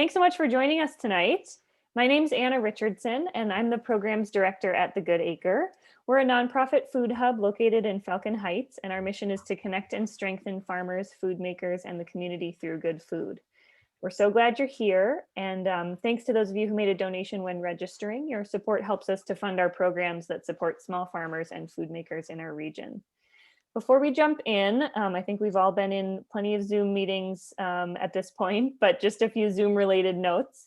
Thanks so much for joining us tonight. My name's Anna Richardson, and I'm the Programs Director at The Good Acre. We're a nonprofit food hub located in Falcon Heights, and our mission is to connect and strengthen farmers, food makers, and the community through good food. We're so glad you're here, and thanks to those of you who made a donation when registering. Your support helps us to fund our programs that support small farmers and food makers in our region. Before we jump in, I think we've all been in plenty of Zoom meetings at this point, but just a few Zoom related notes.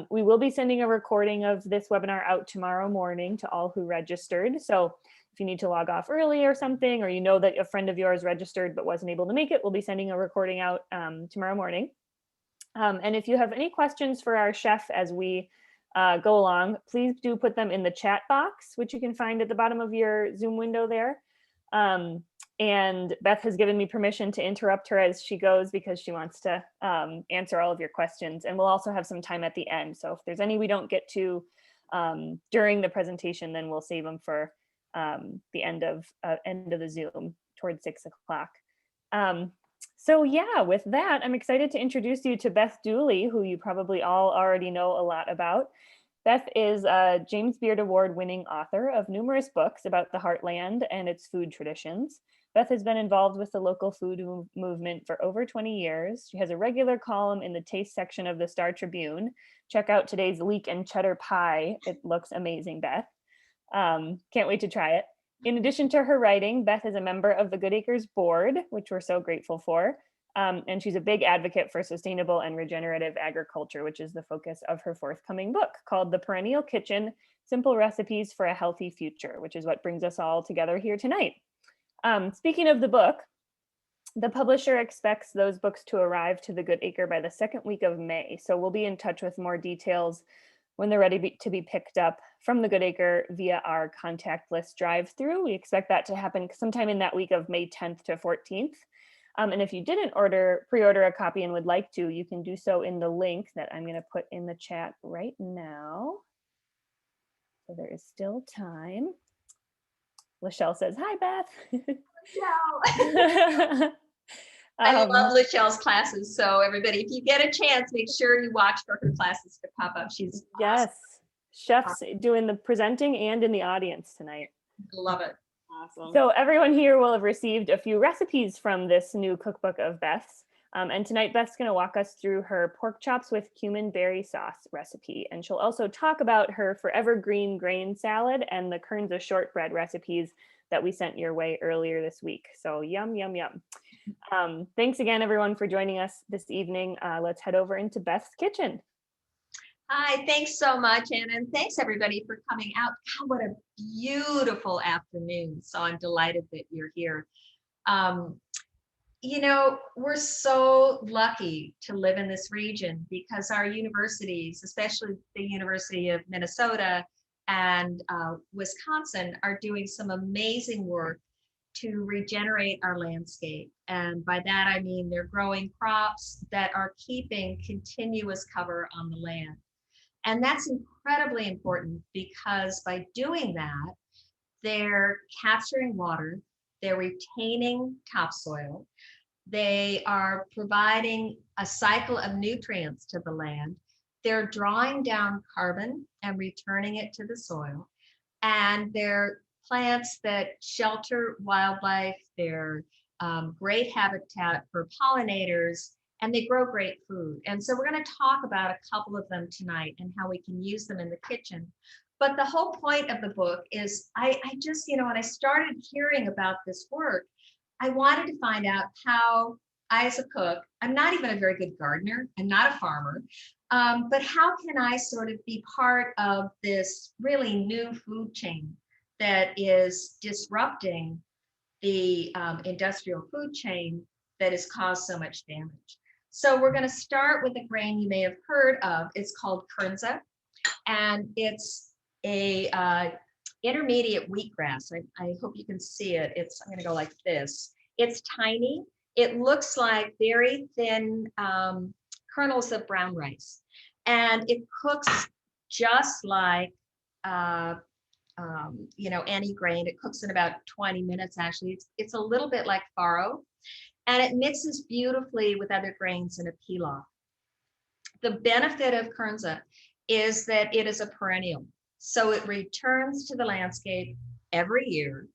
We will be sending a recording of this webinar out tomorrow morning to all who registered. So if you need to log off early or something, or you know that a friend of yours registered but wasn't able to make it, we'll be sending a recording out tomorrow morning. And if you have any questions for our chef as we go along, please do put them in the chat box, which you can find at the bottom of your Zoom window there. And Beth has given me permission to interrupt her as she goes because she wants to answer all of your questions. And we'll also have some time at the end. So if there's any we don't get to during the presentation, then we'll save them for the end of the Zoom towards 6 o'clock. So yeah, with that, I'm excited to introduce you to Beth Dooley, who you probably all already know a lot about. Beth is a James Beard Award winning author of numerous books about the Heartland and its food traditions. Beth has been involved with the local food movement for over 20 years. She has a regular column in the taste section of the Star Tribune. Check out today's leek and cheddar pie. It looks amazing, Beth. Can't wait to try it. In addition to her writing, Beth is a member of the Good Acres board, which we're so grateful for. And she's a big advocate for sustainable and regenerative agriculture, which is the focus of her forthcoming book called The Perennial Kitchen Simple Recipes for a Healthy Future, which is what brings us all together here tonight. Speaking of the book, the publisher expects those books to arrive to the Good Acre by the second week of May. So we'll be in touch with more details when they're ready to be picked up from the Good Acre via our contact list drive-through. We expect that to happen sometime in that week of May 10th to 14th. And if you didn't pre-order a copy and would like to, you can do so in the link that I'm going to put in the chat right now. So there is still time. Lachelle says, hi, Beth. Lachelle. I love Lachelle's classes. So everybody, if you get a chance, make sure you watch for her classes to pop up. She's yes, awesome. Chefs doing the presenting and in the audience tonight. Love it. Awesome. So everyone here will have received a few recipes from this new cookbook of Beth's. And tonight Beth's going to walk us through her pork chops with cumin berry sauce recipe. And she'll also talk about her forever green grain salad and the Karenza shortbread recipes that we sent your way earlier this week. So yum, yum, yum. Thanks again, everyone, for joining us this evening. Let's head over into Beth's kitchen. Hi, thanks so much, Anna, and thanks everybody for coming out. God, what a beautiful afternoon. So I'm delighted that you're here. You know, we're so lucky to live in this region because our universities, especially the University of Minnesota and Wisconsin, are doing some amazing work to regenerate our landscape. And by that, I mean they're growing crops that are keeping continuous cover on the land. And that's incredibly important because by doing that, they're capturing water, they're retaining topsoil, they are providing a cycle of nutrients to the land, they're drawing down carbon and returning it to the soil, and they're plants that shelter wildlife, they're great habitat for pollinators, and they grow great food. And so we're going to talk about a couple of them tonight and how we can use them in the kitchen. But the whole point of the book is I just, you know, when I started hearing about this work, I wanted to find out how I, as a cook, I'm not even a very good gardener, I'm not a farmer, but how can I sort of be part of this really new food chain that is disrupting the industrial food chain that has caused so much damage. So we're going to start with a grain you may have heard of. It's called Karenza, and it's a intermediate wheatgrass. I hope you can see it. I'm going to go like this. It's tiny. It looks like very thin kernels of brown rice, and it cooks just like you know, any grain. It cooks in about 20 minutes. Actually, it's a little bit like farro, and it mixes beautifully with other grains in a pilaf. the benefit of Karenza is that it is a perennial. So it returns to the landscape every year,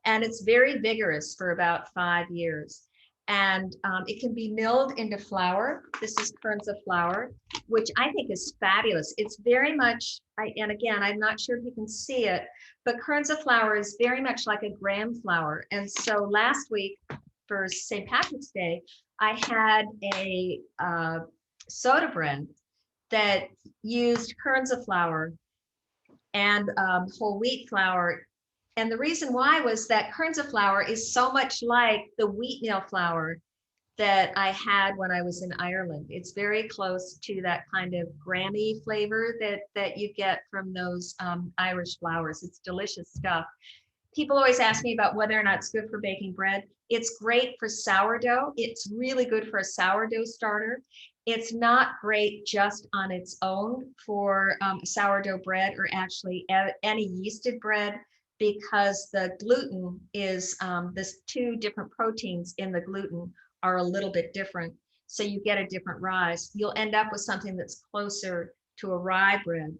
and it's very vigorous for about 5 years. And it can be milled into flour. This is Karenza flour, which I think is fabulous. It's very much, and again, I'm not sure if you can see it, but Karenza flour is very much like a graham flour. And so last week for St. Patrick's Day, I had a soda bread that used Karenza flour and whole wheat flour. And the reason why was that Karenza flour is so much like the wheatmeal flour that I had when I was in Ireland. It's very close to that kind of Grammy flavor that you get from those Irish flours. It's delicious stuff. People always ask me about whether or not it's good for baking bread. It's great for sourdough. It's really good for a sourdough starter. It's not great just on its own for sourdough bread or actually any yeasted bread, because the gluten is, this 2 different proteins in the gluten are a little bit different. So you get a different rise. You'll end up with something that's closer to a rye bread.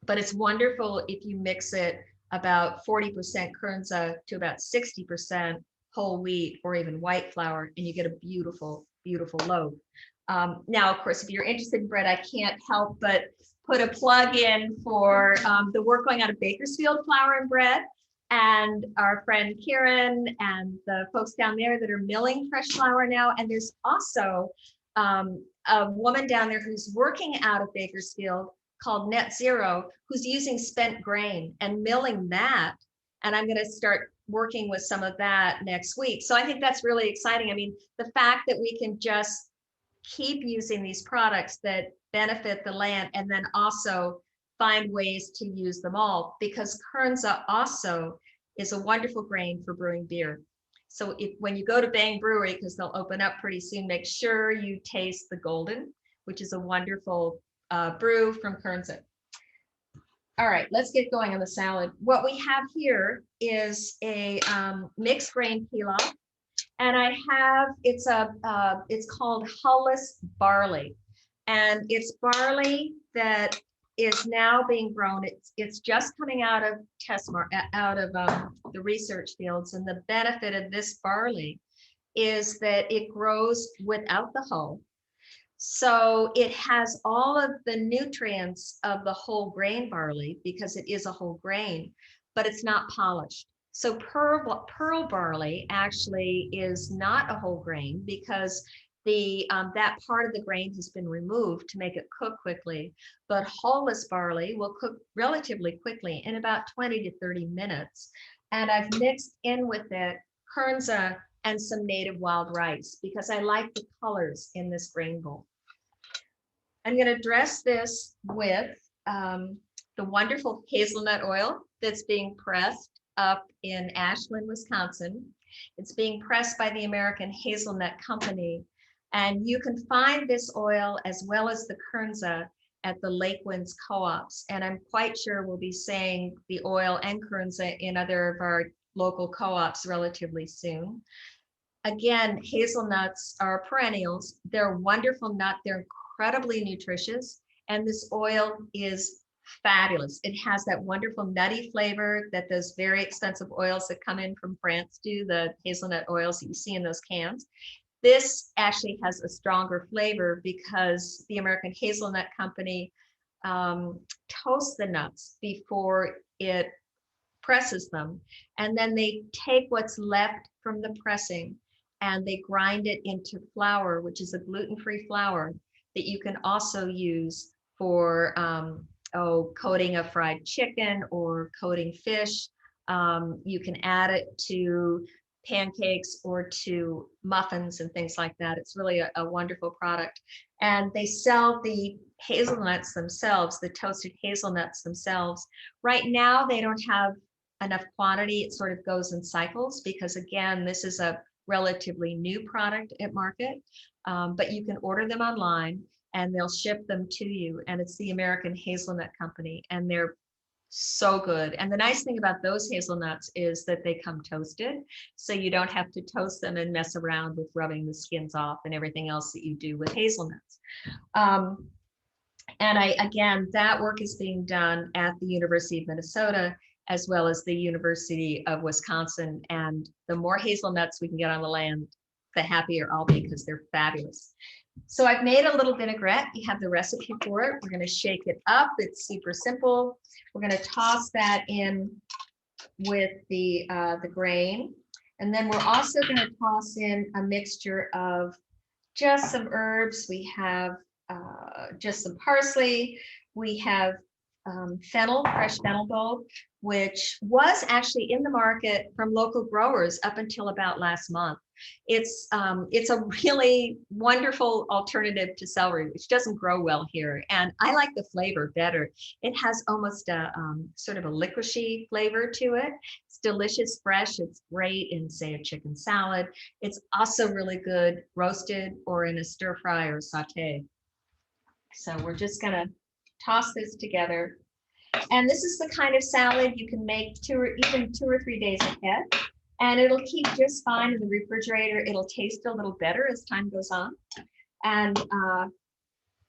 But it's wonderful if you mix it about 40% Karenza to about 60% whole wheat or even white flour, and you get a beautiful, beautiful loaf. Now, of course, if you're interested in bread, I can't help but put a plug in for the work going on at Bakersfield Flour and Bread, and our friend Karen and the folks down there that are milling fresh flour now. And there's also a woman down there who's working out of Bakersfield called Net Zero, who's using spent grain and milling that. And I'm going to start working with some of that next week. So I think that's really exciting. I mean, the fact that we can just keep using these products that benefit the land and then also find ways to use them all, because Karenza also is a wonderful grain for brewing beer. So when you go to Bang Brewery, because they'll open up pretty soon, make sure you taste the Golden, which is a wonderful brew from Karenza. All right, let's get going on the salad. What we have here is a mixed grain pilaf. And I have, it's called hulless barley. And it's barley that is now being grown. It's just coming out of the research fields. And the benefit of this barley is that it grows without the hull. So it has all of the nutrients of the whole grain barley because it is a whole grain, but it's not polished. So pearl barley actually is not a whole grain because that part of the grain has been removed to make it cook quickly. But hulless barley will cook relatively quickly in about 20 to 30 minutes. And I've mixed in with it Karenza and some native wild rice because I like the colors in this grain bowl. I'm going to dress this with the wonderful hazelnut oil that's being pressed up in Ashland, Wisconsin. It's being pressed by the American Hazelnut Company. And you can find this oil as well as the Karenza at the Lake Winds co-ops. And I'm quite sure we'll be saying the oil and Karenza in other of our local co-ops relatively soon. Again, hazelnuts are perennials. They're a wonderful nut. They're incredibly nutritious. And this oil is fabulous. It has that wonderful nutty flavor that those very expensive oils that come in from France do, the hazelnut oils that you see in those cans. This actually has a stronger flavor because the American Hazelnut Company toasts the nuts before it presses them. And then they take what's left from the pressing and they grind it into flour, which is a gluten-free flour that you can also use for coating a fried chicken or coating fish. You can add it to pancakes or to muffins and things like that. It's really a wonderful product. And they sell the hazelnuts themselves, the toasted hazelnuts themselves. Right now, they don't have enough quantity. It sort of goes in cycles because, again, this is a relatively new product at market, but you can order them online and they'll ship them to you. And it's the American Hazelnut Company, and they're So good. And the nice thing about those hazelnuts is that they come toasted. So you don't have to toast them and mess around with rubbing the skins off and everything else that you do with hazelnuts. And again, that work is being done at the University of Minnesota, as well as the University of Wisconsin. And the more hazelnuts we can get on the land, the happier I'll be, because they're fabulous. So I've made a little vinaigrette. You have the recipe for it. We're going to shake it up. It's super simple. We're going to toss that in with the grain. And then we're also going to toss in a mixture of just some herbs. We have just some parsley. We have fennel, fresh fennel bulb, which was actually in the market from local growers up until about last month. It's a really wonderful alternative to celery, which doesn't grow well here. And I like the flavor better. It has almost a sort of a licoricey flavor to it. It's delicious, fresh. It's great in, say, a chicken salad. It's also really good roasted or in a stir fry or saute. So we're just gonna toss this together. And this is the kind of salad you can make even 2 or 3 days ahead. And it'll keep just fine in the refrigerator. It'll taste a little better as time goes on. And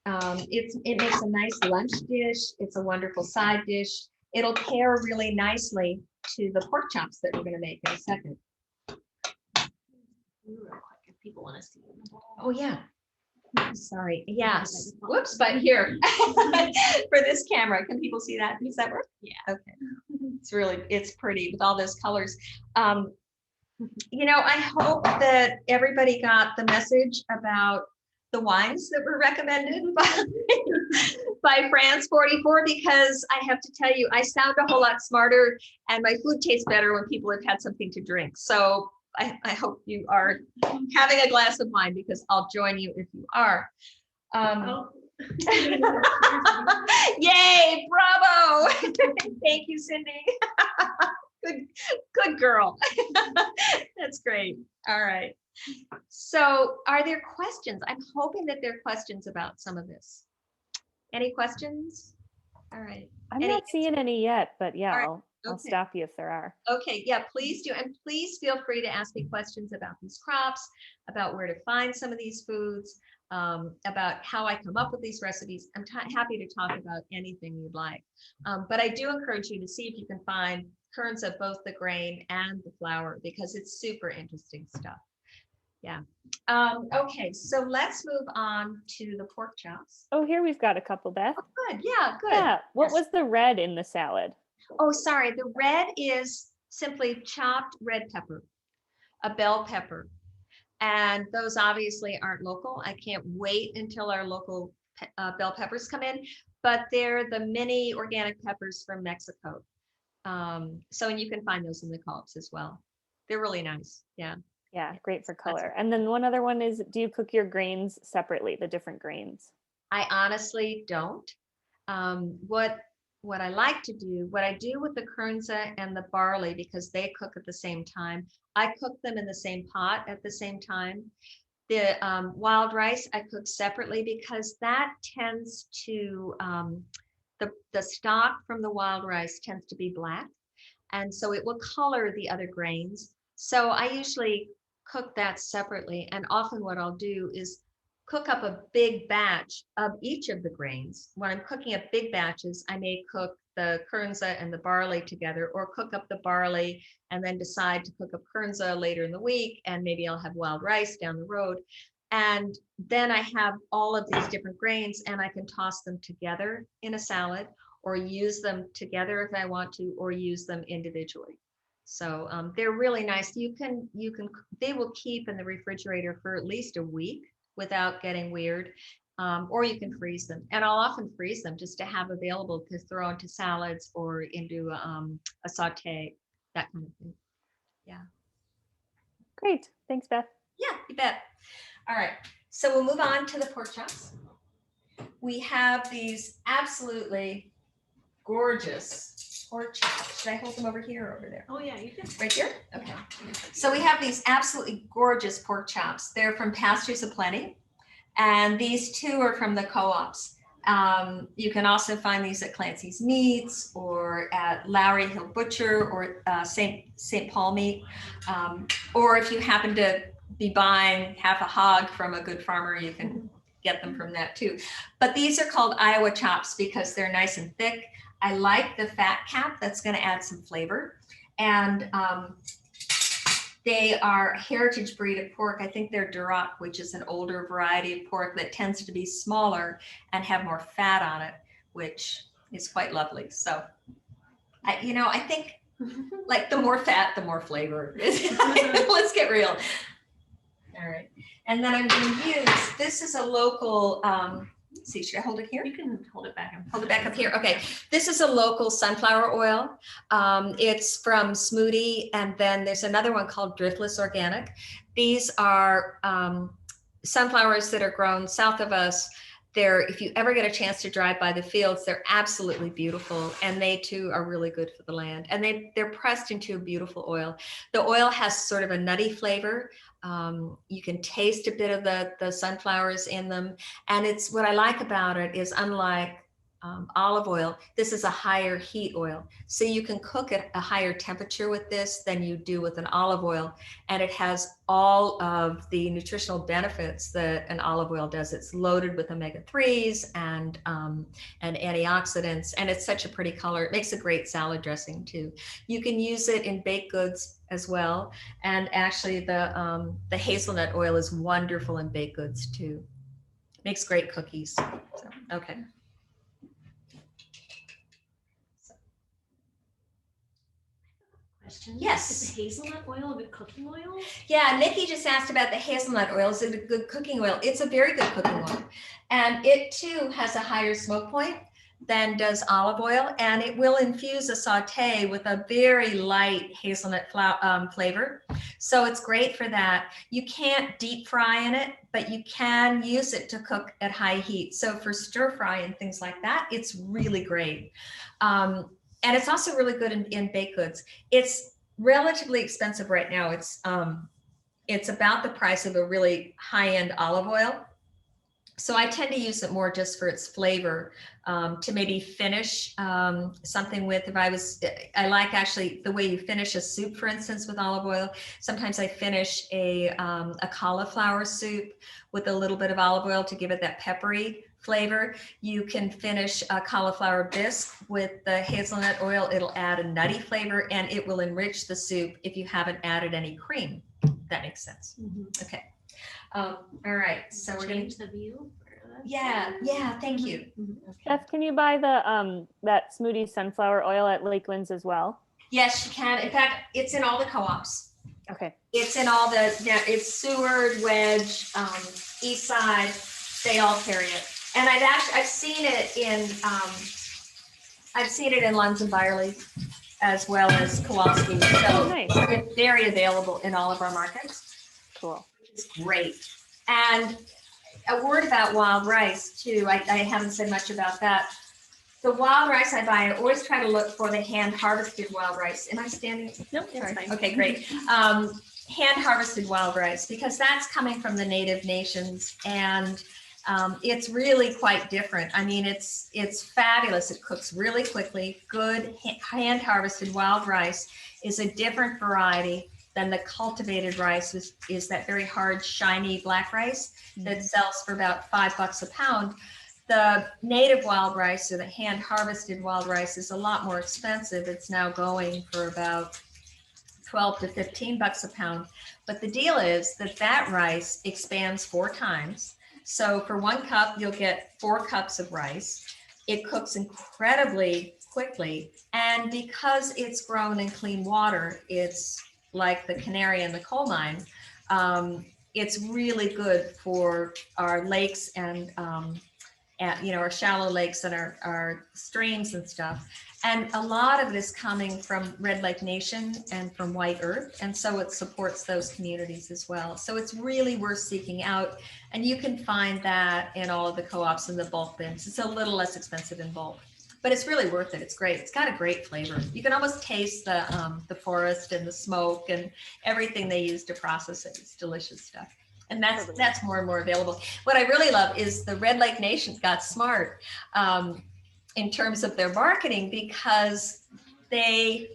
it makes a nice lunch dish. It's a wonderful side dish. It'll pair really nicely to the pork chops that we're going to make in a second. If people want to see it. Oh, yeah. Sorry. Yes. Whoops. But here for this camera, can people see that? Does that work? Yeah. Okay. It's pretty with all those colors. You know, I hope that everybody got the message about the wines that were recommended by France 44, because I have to tell you, I sound a whole lot smarter and my food tastes better when people have had something to drink. So I hope you are having a glass of wine, because I'll join you if you are. Yay, bravo. Thank you, Cindy. Good girl. That's great. All right. So are there questions? I'm hoping that there are questions about some of this. Any questions? All right. I'm not seeing any yet, but yeah, right. I'll stop you if there are. Okay, yeah, please do. And please feel free to ask me questions about these crops, about where to find some of these foods, about how I come up with these recipes. I'm happy to talk about anything you'd like. But I do encourage you to see if you can find Karenza, both the grain and the flour, because it's super interesting stuff. Yeah. Okay, so let's move on to the pork chops. Oh, here we've got a couple, Beth. Oh, good. Yeah, good. Yeah. What was the red in the salad? Oh, sorry. The red is simply chopped red pepper, a bell pepper. And those obviously aren't local. I can't wait until our local bell peppers come in, but they're the mini organic peppers from Mexico. So, and you can find those in the co-ops as well. They're really nice. Yeah. Yeah, great for color. And then one other one is, do you cook your grains separately, the different grains? I honestly don't. What I like to do, what I do with the Karenza and the barley, because they cook at the same time, I cook them in the same pot at the same time. The wild rice I cook separately, because that tends to, the stock from the wild rice tends to be black. And so it will color the other grains. So I usually cook that separately. And often what I'll do is cook up a big batch of each of the grains. When I'm cooking up big batches, I may cook the Karenza and the barley together, or cook up the barley and then decide to cook up Karenza later in the week, and maybe I'll have wild rice down the road. And then I have all of these different grains, and I can toss them together in a salad, or use them together if I want to, or use them individually. So they're really nice. They will keep in the refrigerator for at least a week without getting weird, or you can freeze them. And I'll often freeze them just to have available to throw into salads or into a saute, that kind of thing. Yeah. Great. Thanks, Beth. Yeah, you bet. All right. So we'll move on to the pork chops. We have these absolutely gorgeous pork chops. Should I hold them over here or over there? Oh yeah, you can. Right here? Okay. So we have these absolutely gorgeous pork chops. They're from Pastures Aplenty. And these two are from the co-ops. You can also find these at Clancy's Meats or at Lowry Hill Butcher or St. Paul Meat. Or if you happen to be buying half a hog from a good farmer, you can get them from that too. But these are called Iowa chops because they're nice and thick. I like the fat cap. That's going to add some flavor. And they are a heritage breed of pork. I think they're Duroc, which is an older variety of pork that tends to be smaller and have more fat on it, which is quite lovely. So, I think like the more fat, the more flavor. Let's get real. All right. And then I'm going to use, this is a local, let's see, should I hold it here? You can hold it back. Hold it back up here. Okay. This is a local sunflower oil. It's from Smoothie. And then there's another one called Driftless Organic. These are sunflowers that are grown south of us. If you ever get a chance to drive by the fields, they're absolutely beautiful. And they too are really good for the land. And they're pressed into a beautiful oil. The oil has sort of a nutty flavor. You can taste a bit of the sunflowers in them. And it's what I like about it is unlike olive oil, this is a higher heat oil. So you can cook at a higher temperature with this than you do with an olive oil. And it has all of the nutritional benefits that an olive oil does. It's loaded with omega-3s and antioxidants. And it's such a pretty color. It makes a great salad dressing too. You can use it in baked goods as well. And actually the hazelnut oil is wonderful in baked goods too. Makes great cookies. So, okay. Question. Yes. Is the hazelnut oil a good cooking oil? Yeah, Nikki just asked about the hazelnut oil. Is it a good cooking oil? It's a very good cooking oil. And it too has a higher smoke point than does olive oil. And it will infuse a saute with a very light hazelnut flavor. So it's great for that. You can't deep fry in it, but you can use it to cook at high heat. So for stir fry and things like that, it's really great. And it's also really good in baked goods. It's relatively expensive right now. It's about the price of a really high-end olive oil. So I tend to use it more just for its flavor, to maybe finish something with. I like actually the way you finish a soup, for instance, with olive oil. Sometimes I finish a cauliflower soup with a little bit of olive oil to give it that peppery flavor. You can finish a cauliflower bisque with the hazelnut oil. It'll add a nutty flavor and it will enrich the soup if you haven't added any cream. That makes sense. Mm-hmm. Okay. All right. So we're going to change the view. Yeah. Thank you. Mm-hmm. Okay. Beth, can you buy the that Smoothie sunflower oil at Lakelands as well? Yes, you can. In fact, it's in all the co-ops. Okay. It's in all it's Seward, Wedge, East Side. They all carry it. And I've seen it in Lunds and Byerly as well as Kowalski. So nice. It's very available in all of our markets. Cool. It's great. And a word about wild rice too. I haven't said much about that. The wild rice I buy, I always try to look for the hand harvested wild rice. Am I standing? Nope, that's fine. Okay, great. Hand harvested wild rice, because that's coming from the native nations, and it's really quite different. I mean, it's fabulous. It cooks really quickly. Good hand harvested wild rice is a different variety than the cultivated rice, which is that very hard, shiny black rice that sells for about $5 a pound. The native wild rice, or the hand harvested wild rice, is a lot more expensive. It's now going for about $12 to $15 a pound. But the deal is that rice expands 4 times. So for 1 cup, you'll get 4 cups of rice. It cooks incredibly quickly. And because it's grown in clean water, it's like the canary in the coal mine. It's really good for our lakes and our shallow lakes and our streams and stuff. And a lot of it is coming from Red Lake Nation and from White Earth. And so it supports those communities as well. So it's really worth seeking out. And you can find that in all of the co-ops and the bulk bins. It's a little less expensive in bulk, but it's really worth it. It's great. It's got a great flavor. You can almost taste the forest and the smoke and everything they use to process it. It's delicious stuff. And that's more and more available. What I really love is the Red Lake Nation got smart in terms of their marketing, because they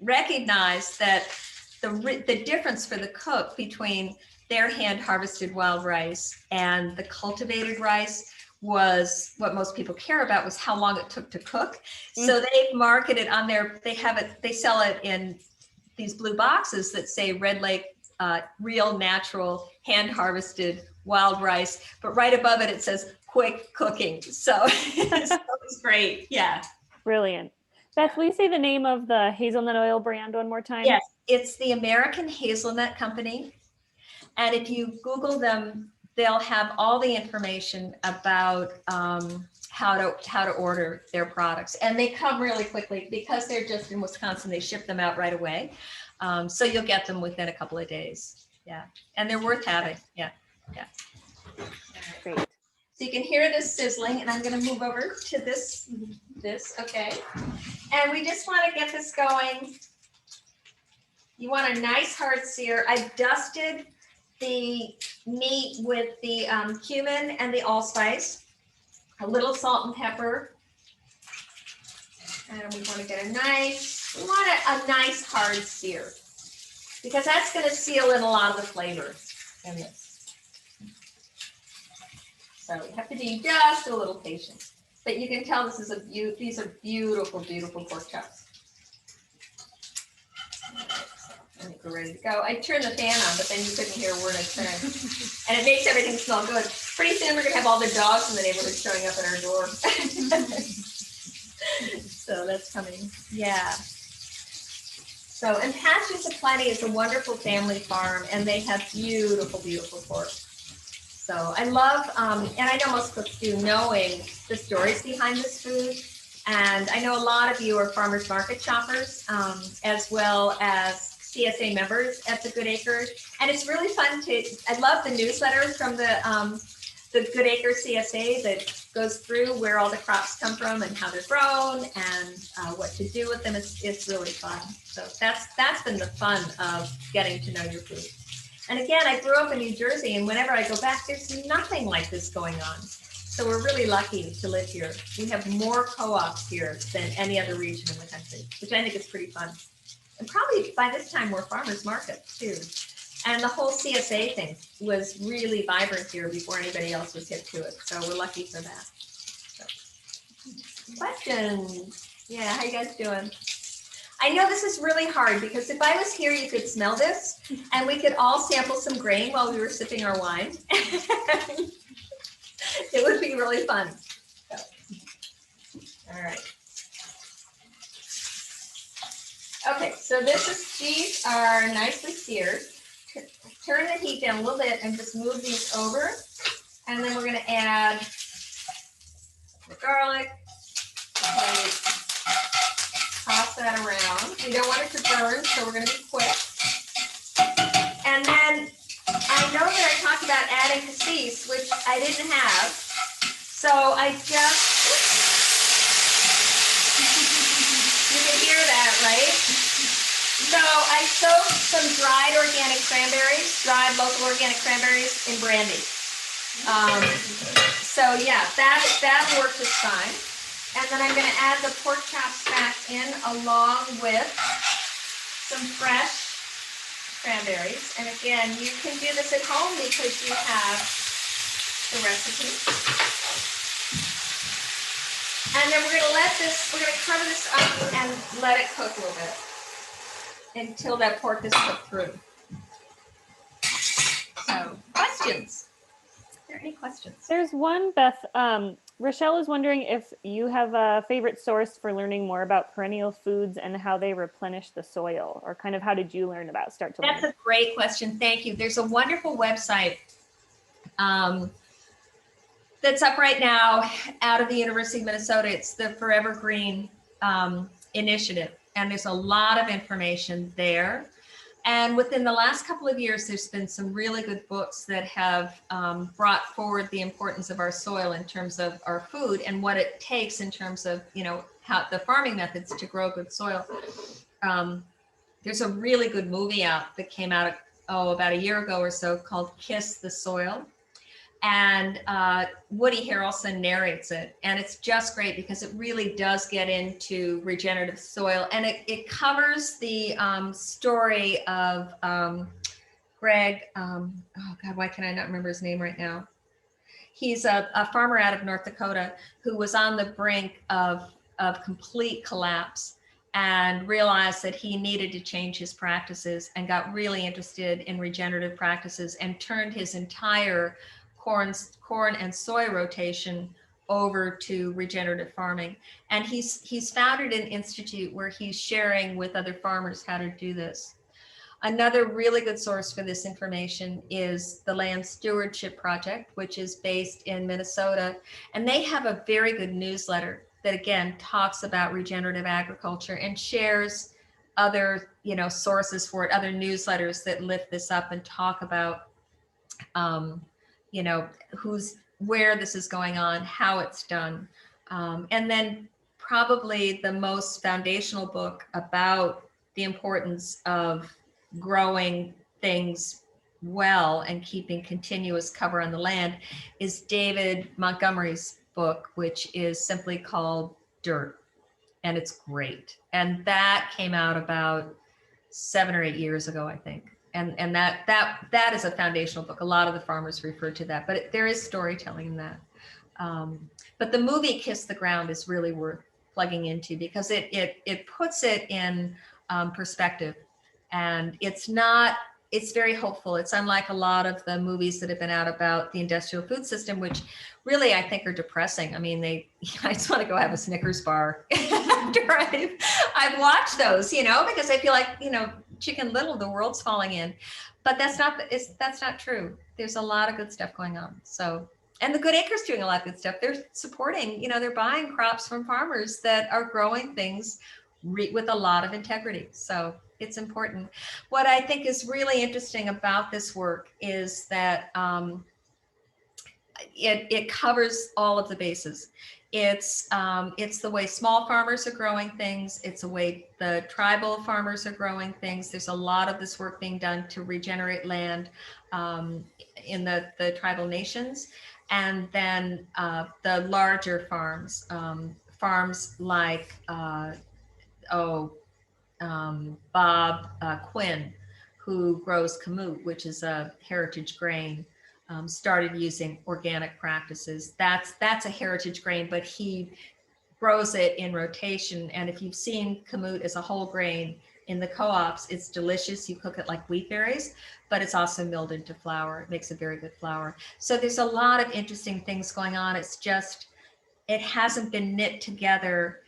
recognize that the difference for the cook between their hand harvested wild rice and the cultivated rice was what most people care about, was how long it took to cook. So they marketed on they sell it in these blue boxes that say Red Lake real, natural, hand harvested wild rice, but right above it, it says quick cooking. So, it's great. Yeah. Brilliant. Beth, will you say the name of the hazelnut oil brand one more time? Yes, it's the American Hazelnut Company. And if you Google them, they'll have all the information about how to order their products. And they come really quickly because they're just in Wisconsin. They ship them out right away. So you'll get them within a couple of days. Yeah. And they're worth having. Yeah. Yeah. Great. So you can hear this sizzling, and I'm going to move over to this, okay. And we just want to get this going. You want a nice hard sear. I've dusted the meat with the cumin and the allspice, a little salt and pepper. And we want to get a nice hard sear, because that's going to seal in a lot of the flavor in this. So you have to be just a little patient, but you can tell this is these are beautiful, beautiful pork chops. I think we're ready to go. I turned the fan on, but then you couldn't hear a word I turned. And it makes everything smell good. Pretty soon we're going to have all the dogs in the neighborhood showing up at our door. So that's coming. Yeah. So, and Pastures of Plenty is a wonderful family farm, and they have beautiful, beautiful pork. So I love, and I know most cooks do, knowing the stories behind this food. And I know a lot of you are farmers market shoppers, as well as CSA members at the Good Acre. And it's really fun I love the newsletter from the Good Acre CSA that goes through where all the crops come from and how they're grown and what to do with them. It's really fun. So that's been the fun of getting to know your food. And again, I grew up in New Jersey, and whenever I go back, there's nothing like this going on. So we're really lucky to live here. We have more co-ops here than any other region in the country, which I think is pretty fun. And probably by this time, we're farmers markets too. And the whole CSA thing was really vibrant here before anybody else was hip to it. So we're lucky for that. So, questions? Yeah, how you guys doing? I know this is really hard, because if I was here, you could smell this, and we could all sample some grain while we were sipping our wine. It would be really fun. So, all right. Okay, so these are nicely seared. Turn the heat down a little bit and just move these over. And then we're going to add the garlic. Toss that around. We don't want it to burn, so we're going to be quick. And then I know that I talked about adding cassis, which I didn't have. So I just, you can hear that, right? So I soaked some dried organic cranberries, dried local organic cranberries in brandy. So yeah, that worked just fine. And then I'm going to add the pork chops back in along with some fresh cranberries. And again, you can do this at home because you have the recipe. And then we're going to cover this up and let it cook a little bit until that pork is cooked through. So, questions? Are there any questions? There's one, Beth. Rochelle is wondering if you have a favorite source for learning more about perennial foods and how they replenish the soil, or kind of how did you learn about start to learn? That's a great question. Thank you. There's a wonderful website that's up right now out of the University of Minnesota. It's the Forever Green initiative, and there's a lot of information there. And within the last couple of years, there's been some really good books that have brought forward the importance of our soil in terms of our food and what it takes in terms of, how the farming methods to grow good soil. There's a really good movie out that came out about a year ago or so called Kiss the Soil. And Woody Harrelson narrates it. And it's just great because it really does get into regenerative soil. And it covers the story of Greg, oh God, why can I not remember his name right now? He's a farmer out of North Dakota who was on the brink of complete collapse and realized that he needed to change his practices and got really interested in regenerative practices and turned his entire corn and soy rotation over to regenerative farming. And he's founded an institute where he's sharing with other farmers how to do this. Another really good source for this information is the Land Stewardship Project, which is based in Minnesota. And they have a very good newsletter that, again, talks about regenerative agriculture and shares other, sources for it, other newsletters that lift this up and talk about, where this is going on, how it's done. And then probably the most foundational book about the importance of growing things well and keeping continuous cover on the land is David Montgomery's book, which is simply called Dirt. And it's great. And that came out about 7 or 8 years ago, I think. And that is a foundational book. A lot of the farmers refer to that, but there is storytelling in that. But the movie Kiss the Ground is really worth plugging into because it puts it in perspective. And it's very hopeful. It's unlike a lot of the movies that have been out about the industrial food system, which really I think are depressing. I mean, I just want to go have a Snickers bar after I've watched those, because I feel like, Chicken Little, the world's falling in. But that's not true. There's a lot of good stuff going on. So, and the Good Acre's doing a lot of good stuff. They're supporting, they're buying crops from farmers that are growing things with a lot of integrity. So it's important. What I think is really interesting about this work is that it covers all of the bases. It's the way small farmers are growing things. It's the way the tribal farmers are growing things. There's a lot of this work being done to regenerate land in the tribal nations. And then the larger farms, farms like, Bob Quinn, who grows kamut, which is a heritage grain, started using organic practices. That's a heritage grain, but he grows it in rotation. And if you've seen kamut as a whole grain in the co-ops, it's delicious. You cook it like wheat berries, but it's also milled into flour. It makes a very good flour. So there's a lot of interesting things going on. It's just, it hasn't been knit together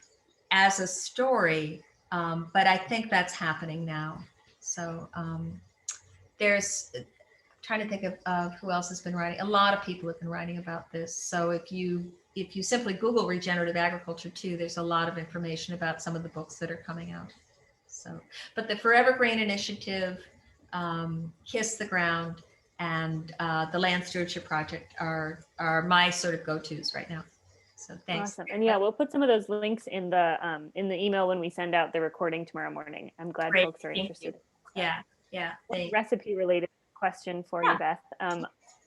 as a story. But I think that's happening now. So there's trying to think of who else has been writing. A lot of people have been writing about this. So if you simply Google regenerative agriculture too, there's a lot of information about some of the books that are coming out. So, but the Forever Grain Initiative, Kiss the Ground, and the Land Stewardship Project are my sort of go-tos right now. So thanks. Awesome. And yeah, we'll put some of those links in the email when we send out the recording tomorrow morning. I'm glad folks are interested. Yeah. One recipe related question for you, Beth.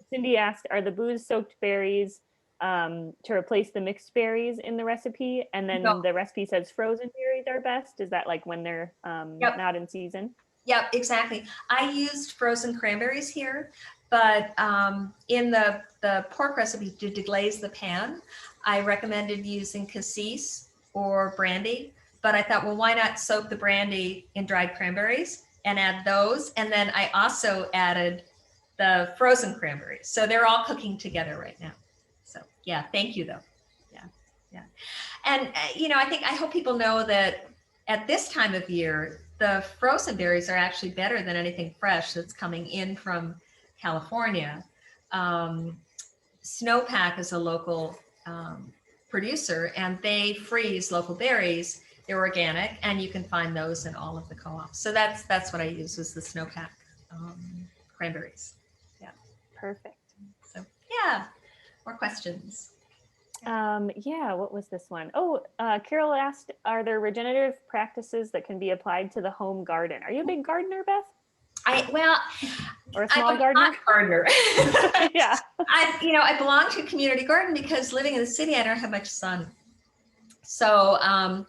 Cindy asked, are the booze soaked berries to replace the mixed berries in the recipe? And then the recipe says frozen berries are best. Is that like when they're not in season? Yep, exactly. I used frozen cranberries here, but in the pork recipe to deglaze the pan, I recommended using cassis or brandy, but I thought, well, why not soak the brandy in dried cranberries and add those? And then I also added the frozen cranberries. So they're all cooking together right now. So yeah, thank you though. Yeah. And I hope people know that at this time of year, the frozen berries are actually better than anything fresh that's coming in from California. Snowpack is a local producer, and they freeze local berries. They're organic, and you can find those in all of the co-ops. So that's what I use, was the Snowpack cranberries. Yeah, perfect. So yeah, more questions. Yeah, what was this one? Carol asked, are there regenerative practices that can be applied to the home garden? Are you a big gardener, Beth? Well, Or a I'm small a gardener? pot gardener. Yeah. I belong to a community garden because living in the city, I don't have much sun. So I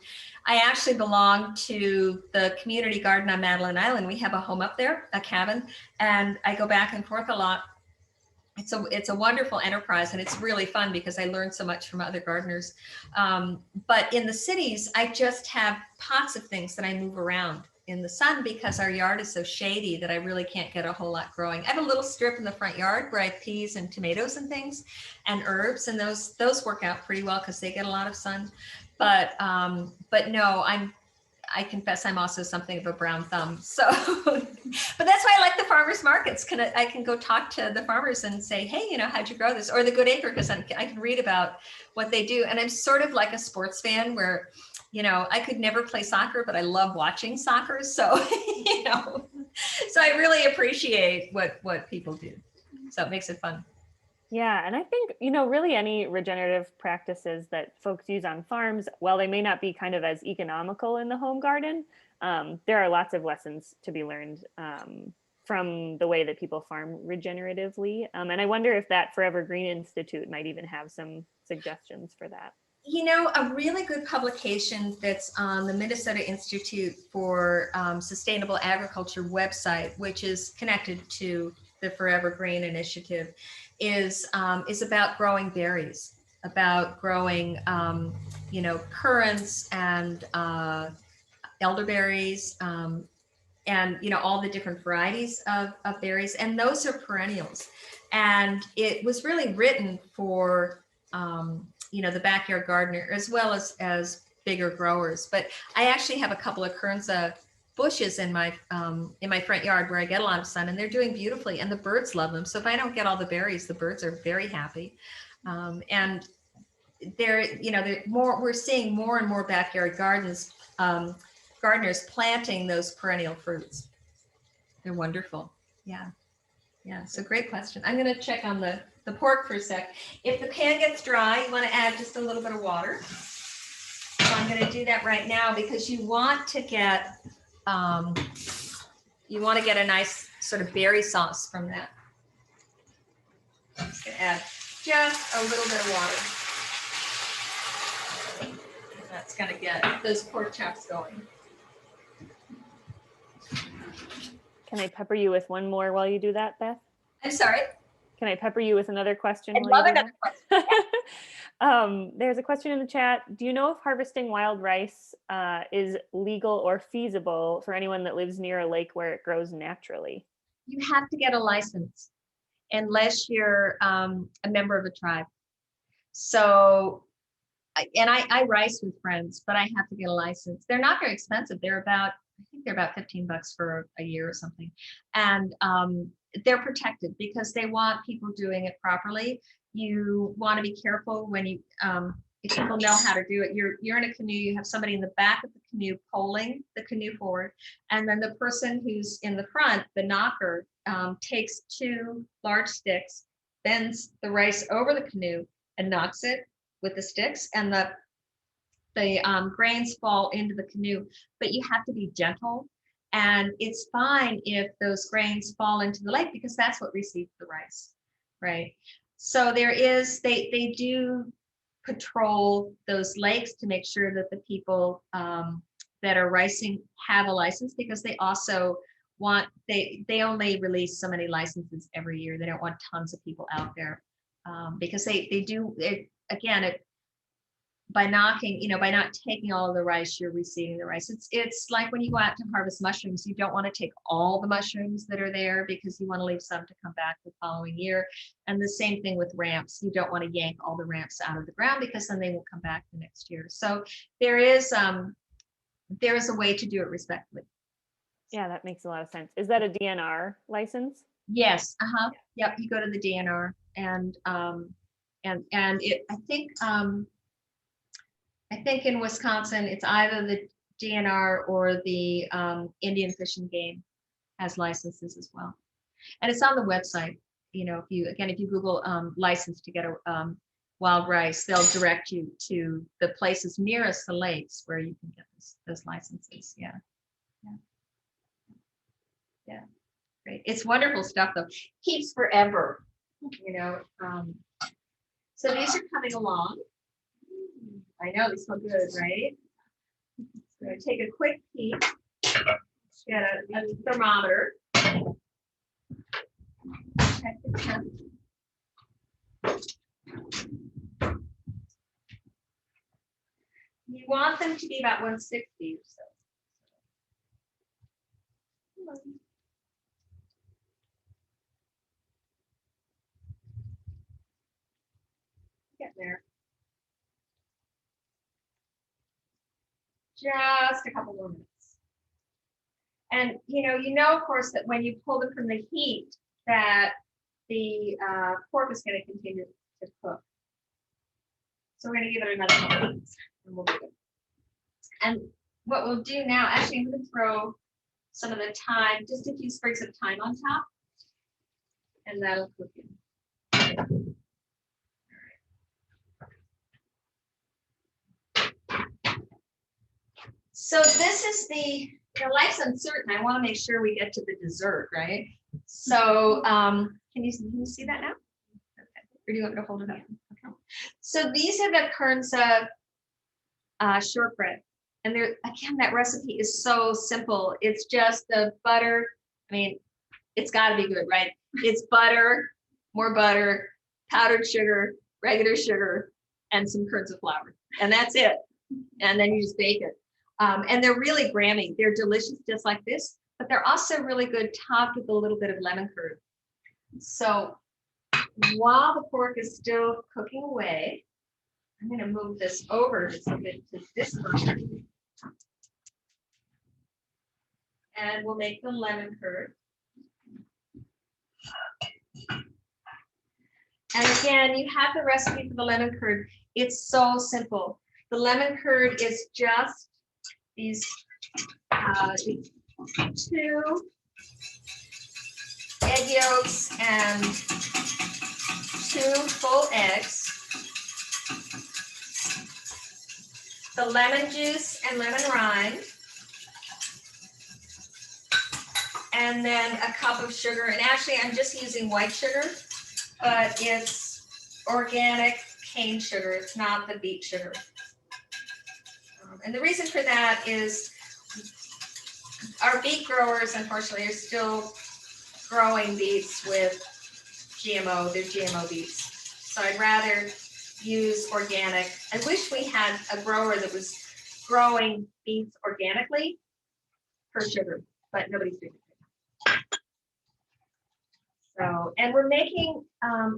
actually belong to the community garden on Madeline Island. We have a home up there, a cabin, and I go back and forth a lot. It's a wonderful enterprise, and it's really fun because I learned so much from other gardeners. But in the cities, I just have pots of things that I move around in the sun because our yard is so shady that I really can't get a whole lot growing. I have a little strip in the front yard where I have peas and tomatoes and things and herbs, and those work out pretty well because they get a lot of sun. But no, I confess I'm also something of a brown thumb. So, but that's why I like the farmers markets. I can go talk to the farmers and say, hey, how'd you grow this? Or the Good Acre, because I can read about what they do. And I'm sort of like a sports fan where, I could never play soccer, but I love watching soccer. So, so I really appreciate what people do. So it makes it fun. Yeah, and I think, really any regenerative practices that folks use on farms, while they may not be kind of as economical in the home garden, there are lots of lessons to be learned from the way that people farm regeneratively. And I wonder if that Forever Green Institute might even have some suggestions for that. A really good publication that's on the Minnesota Institute for Sustainable Agriculture website, which is connected to the Forever Green Initiative, is about growing berries, about growing, currants and elderberries, and all the different varieties of berries, and those are perennials. And it was really written for the backyard gardener as well as bigger growers. But I actually have a couple of Karenza bushes in my front yard where I get a lot of sun, and they're doing beautifully, and the birds love them. So if I don't get all the berries, the birds are very happy. And we're seeing more and more backyard gardeners planting those perennial fruits. They're wonderful. Yeah. So great question. I'm going to check on the pork for a sec. If the pan gets dry, you want to add just a little bit of water. So I'm going to do that right now because you want to get a nice sort of berry sauce from that. I'm just going to add just a little bit of water. That's going to get those pork chops going. Can I pepper you with one more while you do that, Beth? I'm sorry? Can I pepper you with another question? I'd love another question. There's a question in the chat. Do you know if harvesting wild rice is legal or feasible for anyone that lives near a lake where it grows naturally? You have to get a license unless you're a member of a tribe. So, I rice with friends, but I have to get a license. They're not very expensive. I think they're about $15 for a year or something. And they're protected because they want people doing it properly. You want to be careful when if people know how to do it. You're in a canoe, you have somebody in the back of the canoe pulling the canoe forward. And then the person who's in the front, the knocker, takes 2 large sticks, bends the rice over the canoe and knocks it with the sticks, and the grains fall into the canoe, but you have to be gentle. And it's fine if those grains fall into the lake because that's what receives the rice, right? So they do patrol those lakes to make sure that the people that are ricing have a license, because they also they only release so many licenses every year. They don't want tons of people out there because they do it again. By not taking all of the rice, you're receiving the rice. It's like when you go out to harvest mushrooms, you don't want to take all the mushrooms that are there because you want to leave some to come back the following year. And the same thing with ramps. You don't want to yank all the ramps out of the ground because then they won't come back the next year. So there is a way to do it respectfully. Yeah, that makes a lot of sense. Is that a DNR license? Yes. Yep. You go to the DNR and I think in Wisconsin, it's either the DNR or the Indian Fish and Game has licenses as well. And it's on the website. If you Google license to get a wild rice, they'll direct you to the places nearest the lakes where you can get those licenses. Yeah. Right. It's wonderful stuff though. Keeps forever, you know. So these are coming along. I know they smell good, right? So I take a quick peek. Get a thermometer. Check the temp. You want them to be about 160 or so. Get there. Just a couple more minutes. And you know, of course, that when you pull them from the heat, that the pork is going to continue to cook. So we're going to give it another couple minutes, and we'll do it. And what we'll do now, actually, I'm going to throw some of the thyme, just a few sprigs of thyme on top, and that'll cook in. So this is life's uncertain. I want to make sure we get to the dessert, right? So can you see that now? Okay. Or do you want me to hold it up? Okay. So these are the Karenza shortbread. And there, again, that recipe is so simple. It's just the butter. I mean, it's got to be good, right? It's butter, more butter, powdered sugar, regular sugar, and some Karenza flour. And that's it. And then you just bake it. And they're really Grammy. They're delicious just like this, but they're also really good topped with a little bit of lemon curd. So while the pork is still cooking away, I'm going to move this over to this version. And we'll make the lemon curd. And again, you have the recipe for the lemon curd. It's so simple. The lemon curd is just these 2 egg yolks and 2 full eggs, the lemon juice and lemon rind, and then a cup of sugar. And actually, I'm just using white sugar, but it's organic cane sugar. It's not the beet sugar. And the reason for that is our beet growers, unfortunately, are still growing beets with GMO. They're GMO beets. So I'd rather use organic. I wish we had a grower that was growing beets organically for sugar, but nobody's doing it. So, and we're making,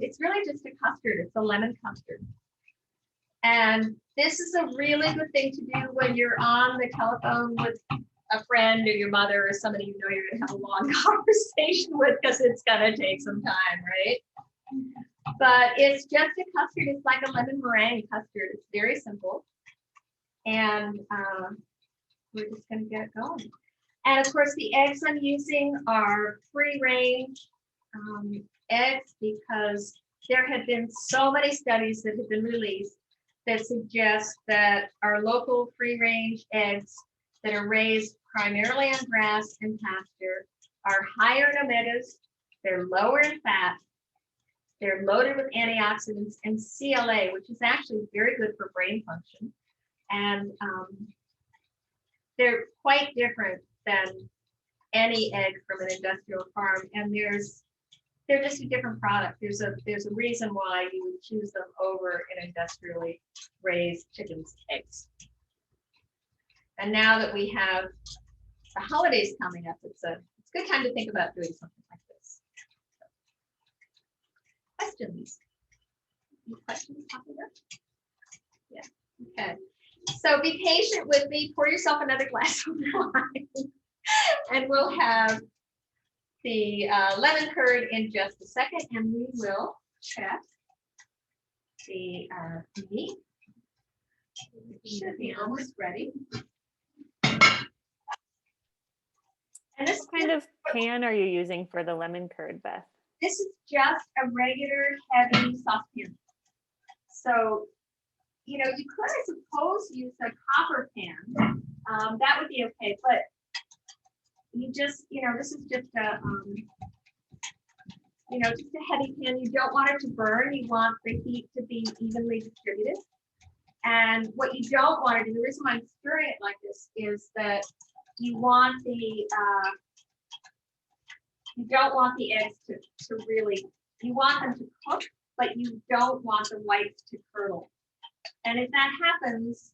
it's really just a custard. It's a lemon custard. And this is a really good thing to do when you're on the telephone with a friend or your mother or somebody you know you're going to have a long conversation with, because it's going to take some time, right? But it's just a custard. It's like a lemon meringue custard. It's very simple. And we're just going to get it going. And of course, the eggs I'm using are free-range eggs, because there have been so many studies that have been released that suggest that our local free-range eggs that are raised primarily on grass and pasture are higher in omegas, they're lower in fat, they're loaded with antioxidants and CLA, which is actually very good for brain function. And they're quite different than any egg from an industrial farm. And they're just a different product. There's a reason why you would choose them over an industrially raised chicken's eggs. And now that we have the holidays coming up, it's a good time to think about doing something like this. Questions? Any questions popping up? Yeah. Okay. So be patient with me. Pour yourself another glass of wine, and we'll have the lemon curd in just a second, and we will check the meat. It should be almost ready. And this What kind of pan are you using for the lemon curd, Beth? This is just a regular heavy saucepan. So, you know, you could, I suppose, use a copper pan. That would be okay, but you just, this is just a, just a heavy pan. You don't want it to burn. You want the heat to be evenly distributed. And what you don't want to do, the reason why I'm stirring it like this is that you want the, you don't want the eggs to really, you want them to cook, but you don't want the whites to curdle. And if that happens,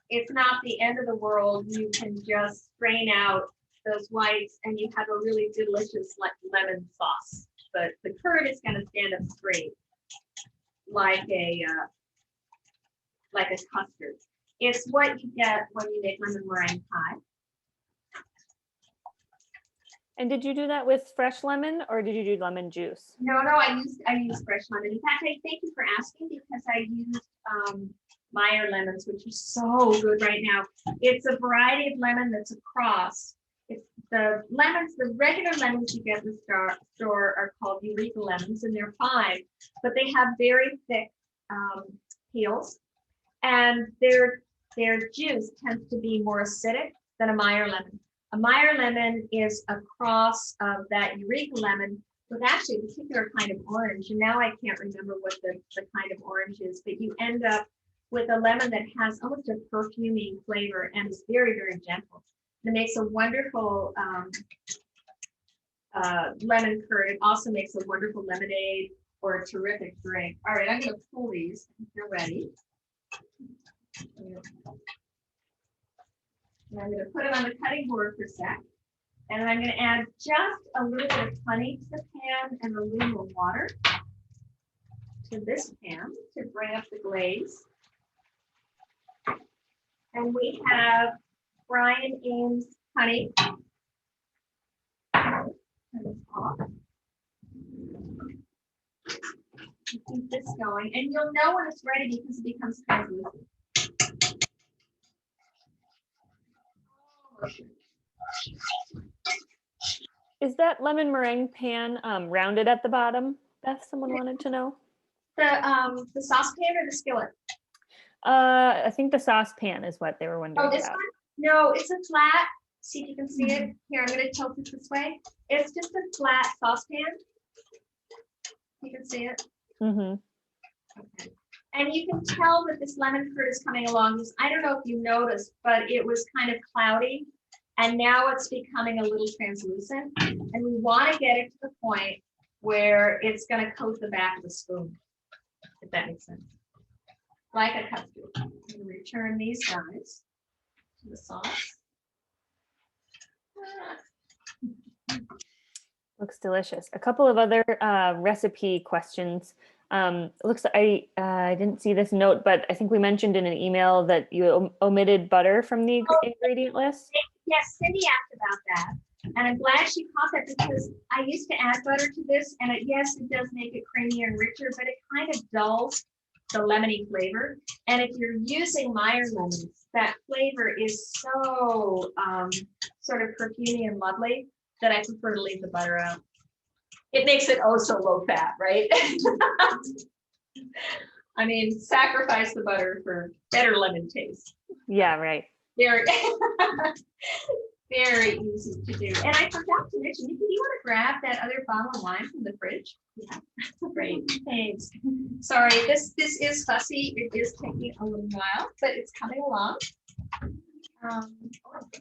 it's not the end of the world. You can just strain out those whites and you have a really delicious lemon sauce. But the curd is going to stand up straight like a custard. It's what you get when you make lemon meringue pie. And did you do that with fresh lemon or did you do lemon juice? No, I used fresh lemon. In fact, I thank you for asking because I used Meyer lemons, which are so good right now. It's a variety of lemon that's a cross. It's the lemons, the regular lemons you get in the store are called Eureka lemons, and they're fine, but they have very thick peels, and their juice tends to be more acidic than a Meyer lemon. A Meyer lemon is a cross of that Eureka lemon with actually a particular kind of orange, and now I can't remember what the kind of orange is, but you end up with a lemon that has almost a perfuming flavor and is very, very gentle. It makes a wonderful lemon curd. It also makes a wonderful lemonade or a terrific drink. All right, I'm going to pull these if you're ready. And I'm going to put them on the cutting board for a sec. And I'm going to add just a little bit of honey to the pan and a little more water to this pan to bring up the glaze. And we have Brian Ames honey. Keep this going, and you'll know when it's ready because it becomes translucent. Is that lemon meringue pan rounded at the bottom? Beth, someone wanted to know. The saucepan or the skillet? I think the saucepan is what they were wondering this about. one? No, it's a flat. See if you can see it. Here, I'm going to tilt it this way. It's just a flat saucepan. You can see it. Mm-hmm. Okay. And you can tell that this lemon curd is coming along. I don't know if you noticed, but it was kind of cloudy, and now it's becoming a little translucent. And we want to get it to the point where it's going to coat the back of the spoon, if that makes sense. Like a custard. I'm going to return these guys to the sauce. Looks delicious. A couple of other recipe questions. Looks like I didn't see this note, but I think we mentioned in an email that you omitted butter from the ingredient list. Yes, Cindy asked about that. And I'm glad she caught that because I used to add butter to this, and yes, it does make it creamier and richer, but it kind of dulls the lemony flavor. And if you're using Meyer lemons, that flavor is so sort of perfumey and lovely that I prefer to leave the butter out. It makes it oh so low fat, right? I mean, sacrifice the butter for better lemon taste. Yeah, right. Very, very easy to do. And I forgot to mention, Nikki, do you want to grab that other bottle of wine from the fridge? Yeah, great, thanks. Sorry, this is fussy. It is taking a little while, but it's coming along.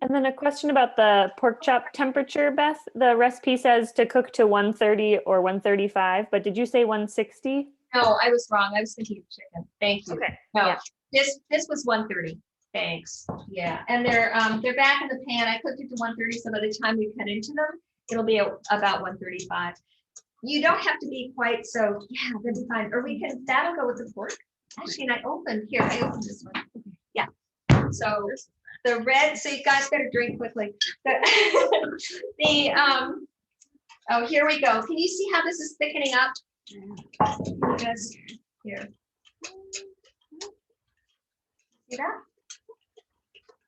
And then a question about the pork chop temperature, Beth. The recipe says to cook to 130 or 135, but did you say 160? No, I was wrong. I was thinking of chicken. Thank you. Okay. No, Yeah. this was 130. Thanks. Yeah, and they're back in the pan. I cooked it to 130, so by the time we cut into them, it'll be about 135. You don't have to be quite so. Yeah, that'd be fine. Or we can. That'll go with the pork. Actually, and I opened this one. Yeah. So the red. So you guys better drink quickly. Oh, here we go. Can you see how this is thickening up? Just here. See that?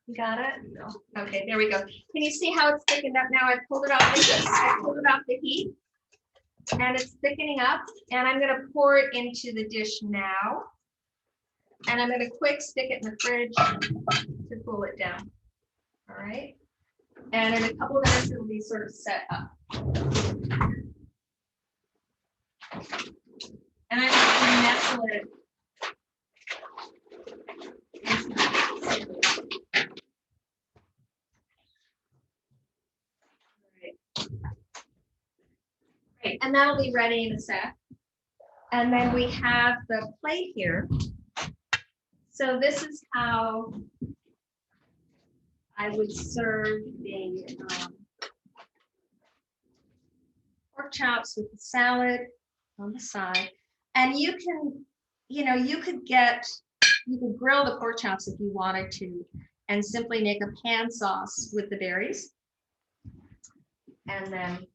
You got it? No. Okay, there we go. Can you see how it's thickened up now? I pulled it off the heat, and it's thickening up. And I'm going to pour it into the dish now. And I'm going to quick stick it in the fridge to cool it down. All right. And in a couple of minutes, it'll be sort of set up. And I'm going to nestle it. Great, and that'll be ready in a sec. And then we have the plate here. So this is how I would serve the pork chops with the salad on the side. And you can, you could grill the pork chops if you wanted to, and simply make a pan sauce with the berries. And then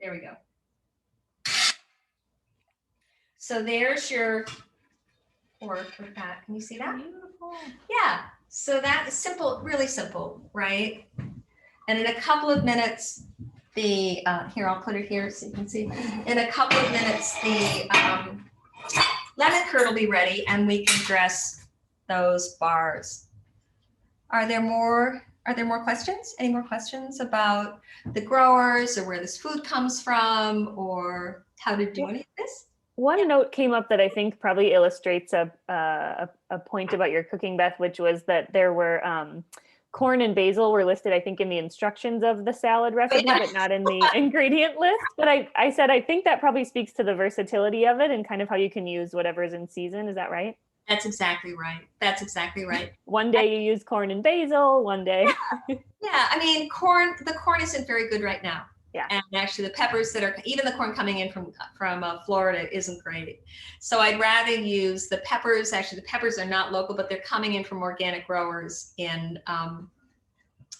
there we go. So there's your pork with that. Can you see that? Beautiful. Yeah. So that is simple, really simple, right? And in a couple of minutes, here, I'll put it here so you can see. In a couple of minutes, the lemon curd will be ready and we can dress those bars. Are there more questions? Any more questions about the growers or where this food comes from or how to do any of this? One note came up that I think probably illustrates a point about your cooking, Beth, which was that there were corn and basil were listed, I think, in the instructions of the salad recipe, but not in the ingredient list. But I said, I think that probably speaks to the versatility of it and kind of how you can use whatever's in season. Is that right? That's exactly right. That's exactly right. One day you use corn and basil, one day. Yeah, I mean, the corn isn't very good right now. Yeah. And actually the peppers even the corn coming in from Florida isn't great. So I'd rather use the peppers. Actually, the peppers are not local, but they're coming in from organic growers in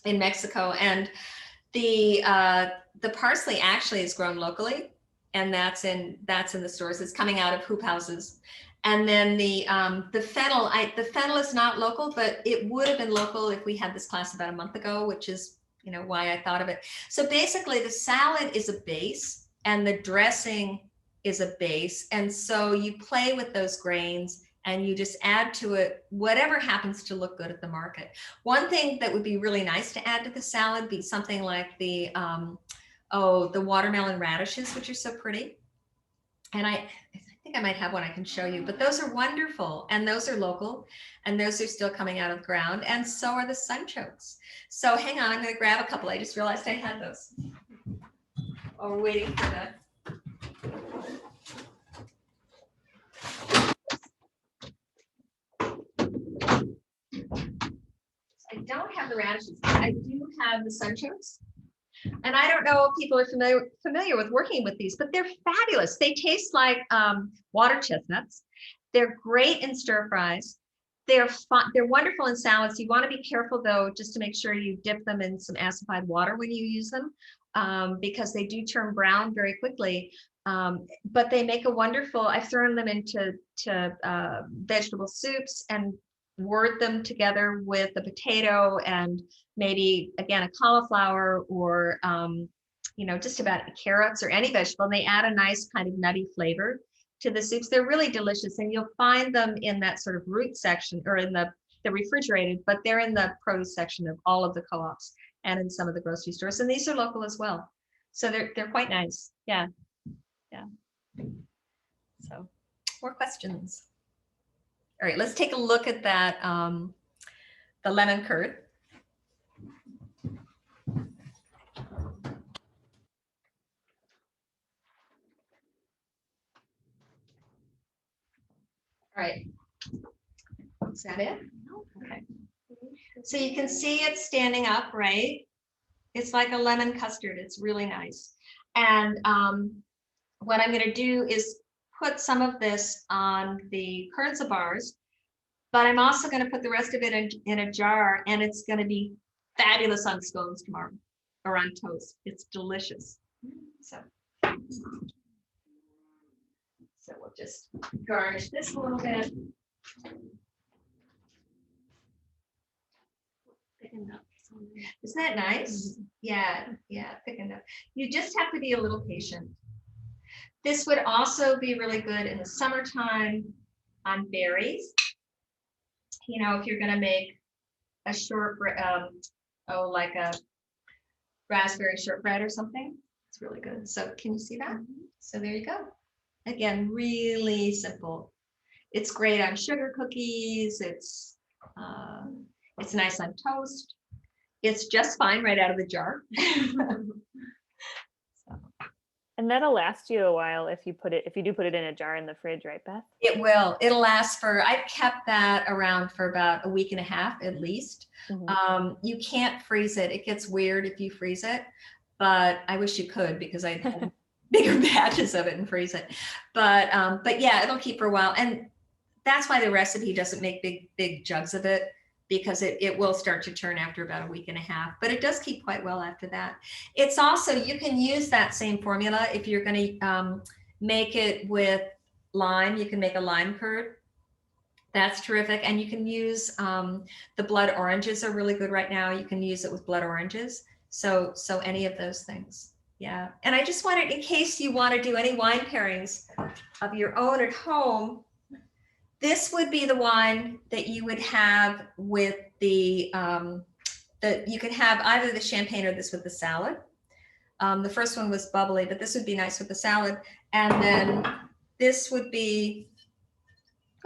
Mexico. And the parsley actually is grown locally, and that's in the stores. It's coming out of hoop houses. And then the fennel, the fennel is not local, but it would have been local if we had this class about a month ago, which is why I thought of it. So basically the salad is a base and the dressing is a base. And so you play with those grains and you just add to it whatever happens to look good at the market. One thing that would be really nice to add to the salad be something like the watermelon radishes, which are so pretty. And I think I might have one I can show you, but those are wonderful. And those are local and those are still coming out of the ground. And so are the sunchokes. So hang on, I'm going to grab a couple. I just realized I had those. Oh, we're waiting for that. I don't have the radishes. I do have the sunchokes. And I don't know if people are familiar with working with these, but they're fabulous. They taste like water chestnuts. They're great in stir fries. They're wonderful in salads. You want to be careful though, just to make sure you dip them in some acidified water when you use them, because they do turn brown very quickly. But they make a wonderful. I've thrown them into vegetable soups and wort them together with a potato and maybe again a cauliflower or just about carrots or any vegetable, and they add a nice kind of nutty flavor to the soups. They're really delicious, and you'll find them in that sort of root section or in the refrigerated, but they're in the produce section of all of the co-ops and in some of the grocery stores, and these are local as well, so they're quite nice. Yeah. So more questions? All right, let's take a look at that, the lemon curd. All right, is that it? Okay. So you can see it standing up, right? It's like a lemon custard. It's really nice. And what I'm going to do is put some of this on the Karenza bars, but I'm also going to put the rest of it in a jar, and it's going to be fabulous on scones tomorrow or on toast. It's delicious. So we'll just garnish this a little bit. Isn't that nice? Yeah, thick enough. You just have to be a little patient. This would also be really good in the summertime on berries. you know, if you're gonna make a shortbread, like a raspberry shortbread or something, it's really good. So can you see that? So there you go. Again, really simple. It's great on sugar cookies. It's nice on toast. It's just fine right out of the jar. And that'll last you a while if you do put it in a jar in the fridge, right, Beth? It will. It'll last for, I've kept that around for about a week and a half at least. You can't freeze it. It gets weird if you freeze it, but I wish you could, because I had bigger batches of it and freeze it. But yeah, it'll keep for a while. And that's why the recipe doesn't make big jugs of it, because it will start to turn after about a week and a half, but it does keep quite well after that. It's also, you can use that same formula if you're going to make it with lime. You can make a lime curd. That's terrific. And you can use the blood oranges are really good right now. You can use it with blood oranges. So any of those things. Yeah. And I just wanted, in case you want to do any wine pairings of your own at home, this would be the wine that you would have with you could have either the champagne or this with the salad. The first one was bubbly, but this would be nice with the salad. And then this would be,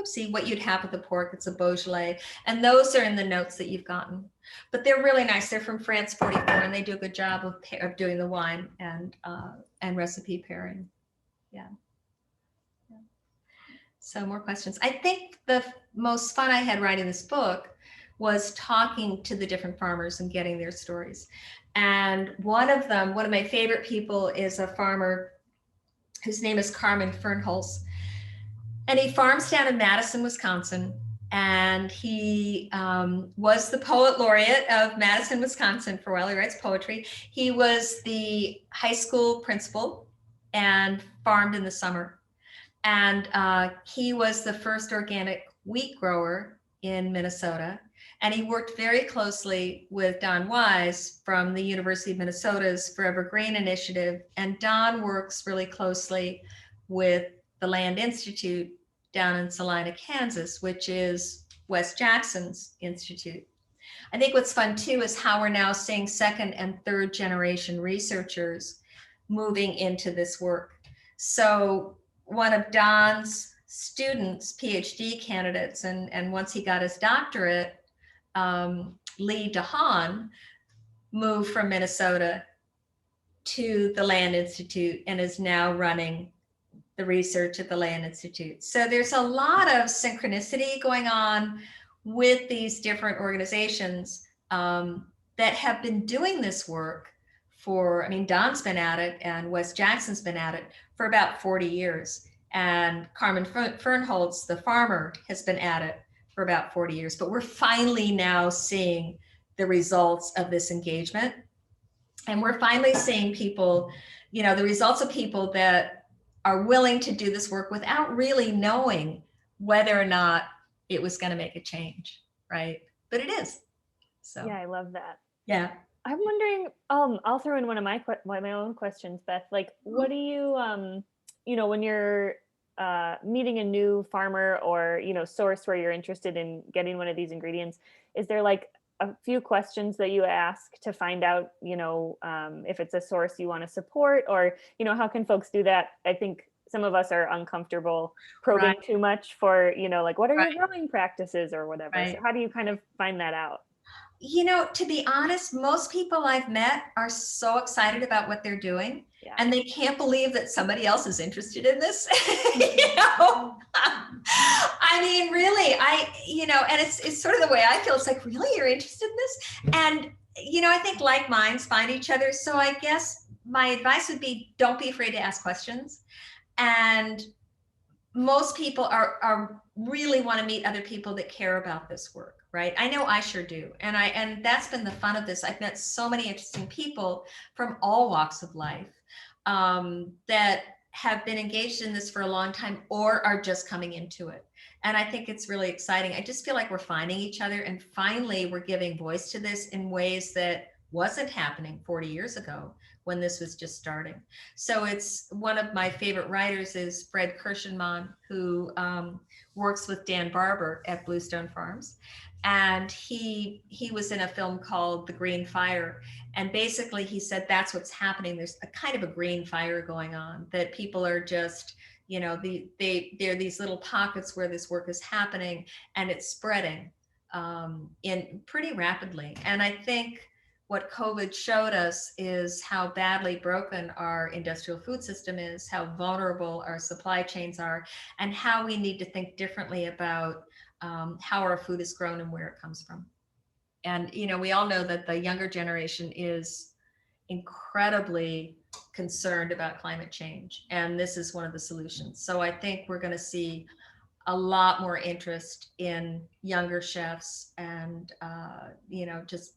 oopsie, what you'd have with the pork. It's a Beaujolais. And those are in the notes that you've gotten. But they're really nice. They're from France 44, and they do a good job of doing the wine and recipe pairing. Yeah. So more questions. I think the most fun I had writing this book was talking to the different farmers and getting their stories. And one of my favorite people is a farmer whose name is Carmen Fernholz. And he farms down in Madison, Wisconsin. And he was the poet laureate of Madison, Wisconsin for a while. He writes poetry. He was the high school principal and farmed in the summer. And he was the first organic wheat grower in Minnesota. And he worked very closely with Don Wise from the University of Minnesota's Forever Grain Initiative. And Don works really closely with the Land Institute down in Salina, Kansas, which is Wes Jackson's institute. I think what's fun too is how we're now seeing second and third generation researchers moving into this work. So one of Don's students, PhD candidates, and once he got his doctorate, Lee DeHaan, moved from Minnesota to the Land Institute and is now running the research at the Land Institute. So there's a lot of synchronicity going on with these different organizations that have been doing this work for, I mean, Don's been at it and Wes Jackson's been at it for about 40 years. And Carmen Fernholz, the farmer, has been at it for about 40 years. But we're finally now seeing the results of this engagement. And we're finally seeing people, you know, the results of people that are willing to do this work without really knowing whether or not it was going to make a change, right? But it is. So yeah, I love that. Yeah. I'm wondering, I'll throw in one of my own questions, Beth. Like, what do you, you know, when you're meeting a new farmer or, you know, source where you're interested in getting one of these ingredients, is there like a few questions that you ask to find out, you know, if it's a source you want to support, or, you know, how can folks do that? I think some of us are uncomfortable probing too much for, you know, like, what are your growing practices or whatever. So how do you kind of find that out? You know, to be honest, most people I've met are so excited about what they're doing, and they can't believe that somebody else is interested in this. You know, I mean, really, you know, and it's sort of the way I feel. It's like, really, you're interested in this? And, you know, I think like minds find each other. So I guess my advice would be, don't be afraid to ask questions. And most people are really want to meet other people that care about this work, right? I know I sure do. And that's been the fun of this. I've met so many interesting people from all walks of life that have been engaged in this for a long time or are just coming into it. And I think it's really exciting. I just feel like we're finding each other, and finally we're giving voice to this in ways that wasn't happening 40 years ago. when this was just starting. So it's one of my favorite writers is Fred Kirschenmann, who works with Dan Barber at Bluestone Farms. And he was in a film called The Green Fire. And basically he said that's what's happening. There's a kind of a green fire going on, that people are just, you know, there are these little pockets where this work is happening, and it's spreading in pretty rapidly. And I think what COVID showed us is how badly broken our industrial food system is, how vulnerable our supply chains are, and how we need to think differently about how our food is grown and where it comes from. And, you know, we all know that the younger generation is incredibly concerned about climate change, and this is one of the solutions. So I think we're going to see a lot more interest in younger chefs and, you know, just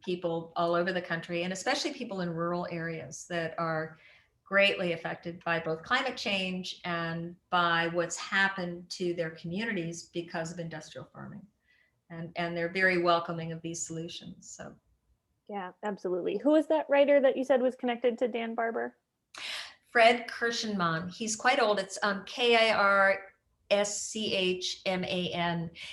people all over the country, and especially people in rural areas that are greatly affected by both climate change and by what's happened to their communities because of industrial farming. And they're very welcoming of these solutions. So, yeah, absolutely. Who is that writer that you said was connected to Dan Barber? Fred Kirschenmann. He's quite old. It's Kirschmann.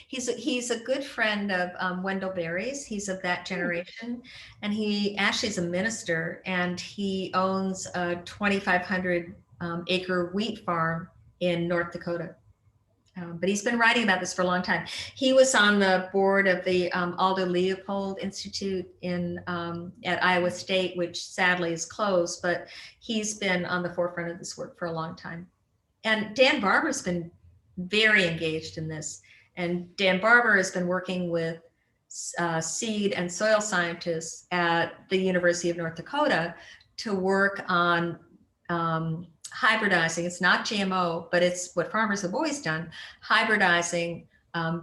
He's a good friend of Wendell Berry's. He's of that generation, and he actually is a minister, and he owns a 2,500 acre wheat farm in North Dakota. But he's been writing about this for a long time. He was on the board of the Aldo Leopold Institute at Iowa State, which sadly is closed, but he's been on the forefront of this work for a long time. And Dan Barber's been very engaged in this. And Dan Barber has been working with seed and soil scientists at the University of North Dakota to work on hybridizing. It's not GMO, but it's what farmers have always done, hybridizing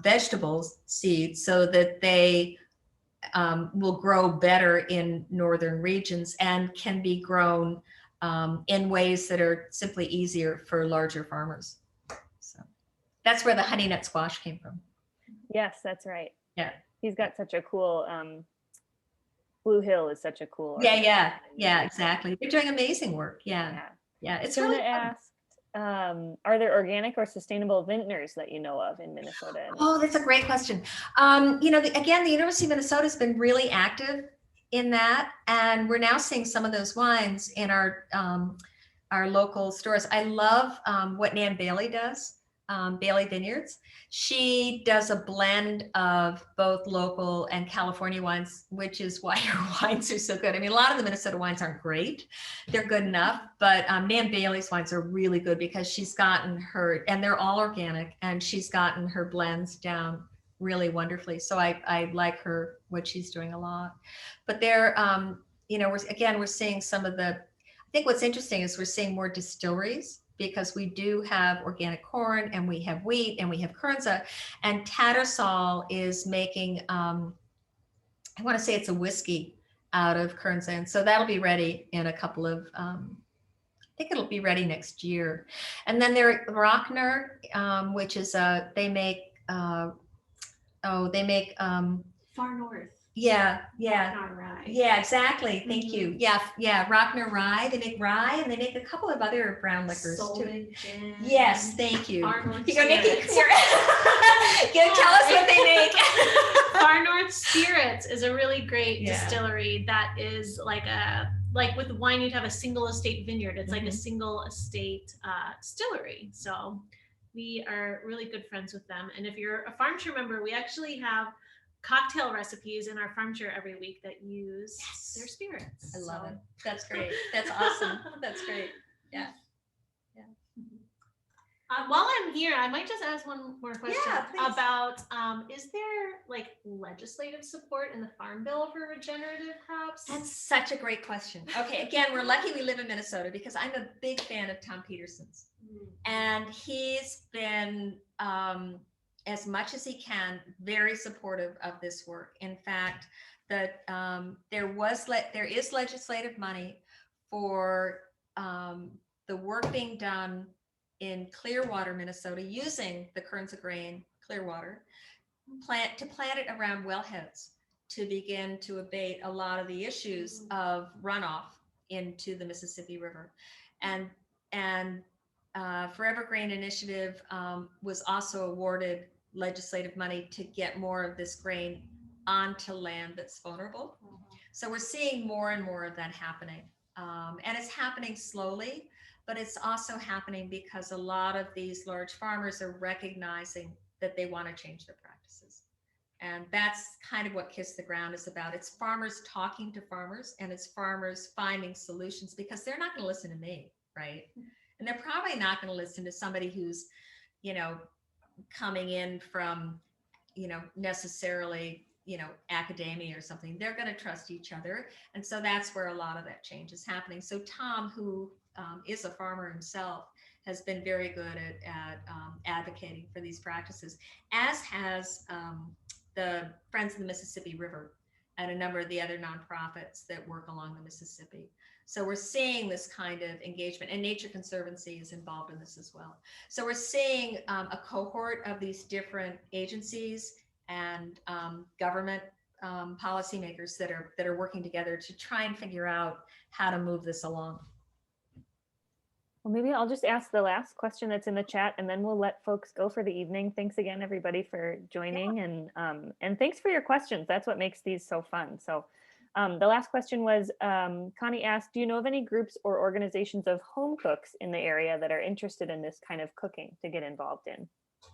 vegetables seeds so that they will grow better in northern regions and can be grown in ways that are simply easier for larger farmers. So that's where the honey nut squash came from. Yes, that's right. Yeah. He's got such a cool, Blue Hill is such a cool. Yeah, exactly. They're doing amazing work. Yeah. It's really really fun. asked, are there organic or sustainable vintners that you know of in Minnesota? Oh, that's a great question. You know, again, the University of Minnesota has been really active in that, and we're now seeing some of those wines in our local stores. I love what Nan Bailey does, Bailey Vineyards. She does a blend of both local and California wines, which is why her wines are so good. I mean, a lot of the Minnesota wines aren't great. They're good enough, but Nan Bailey's wines are really good because she's gotten her, and they're all organic, and she's gotten her blends down really wonderfully. So I like her, what she's doing a lot. But they're, you know, we're seeing some of the, I think what's interesting is we're seeing more distilleries, because we do have organic corn, and we have wheat, and we have Karenza, and Tattersall is making, I want to say it's a whiskey out of Karenza. And so that'll be ready in a couple of, I think it'll be ready next year. And then there Rockner, which is they make Far north. Yeah. Not rye. Yeah, exactly. Thank you. Yeah. Rockner rye. They make rye, and they make a couple of other brown liquors too. Gin. Yes, thank you. Far North You go, Nikki. Spirits. Tell us what they make. Far North Spirits is a really great Yeah. distillery that is like with wine, you'd have a single estate vineyard. It's like a single estate distillery. So we are really good friends with them. And if you're a Farm Share member, we actually have cocktail recipes in our Farm Share every week that use their spirits. I love it. That's great. That's awesome. That's great. Yeah. While I'm here, I might just ask one more question please. about, is there like legislative support in the Farm Bill for regenerative crops? That's such a great question. Okay, again, we're lucky we live in Minnesota, because I'm a big fan of Tom Peterson's. And he's been, as much as he can, very supportive of this work. In fact, there is legislative money for the work being done in Clearwater, Minnesota, using the Karenza grain, Clearwater, to plant it around wellheads to begin to abate a lot of the issues of runoff into the Mississippi River. And Forever Grain Initiative was also awarded legislative money to get more of this grain onto land that's vulnerable. So we're seeing more and more of that happening. And it's happening slowly, but it's also happening because a lot of these large farmers are recognizing that they want to change their practices. And that's kind of what Kiss the Ground is about. It's farmers talking to farmers, and it's farmers finding solutions, because they're not going to listen to me, right? And they're probably not going to listen to somebody who's, you know, coming in from, you know, necessarily, you know, academia or something. They're going to trust each other. And so that's where a lot of that change is happening. So Tom, who is a farmer himself, has been very good at advocating for these practices, as has the Friends of the Mississippi River and a number of the other nonprofits that work along the Mississippi. So we're seeing this kind of engagement, and Nature Conservancy is involved in this as well. So we're seeing a cohort of these different agencies and government policymakers that are working together to try and figure out how to move this along. Well, maybe I'll just ask the last question that's in the chat, and then we'll let folks go for the evening. Thanks again, everybody, for joining, and thanks for your questions. That's what makes these so fun. So the last question was, Connie asked, do you know of any groups or organizations of home cooks in the area that are interested in this kind of cooking to get involved in?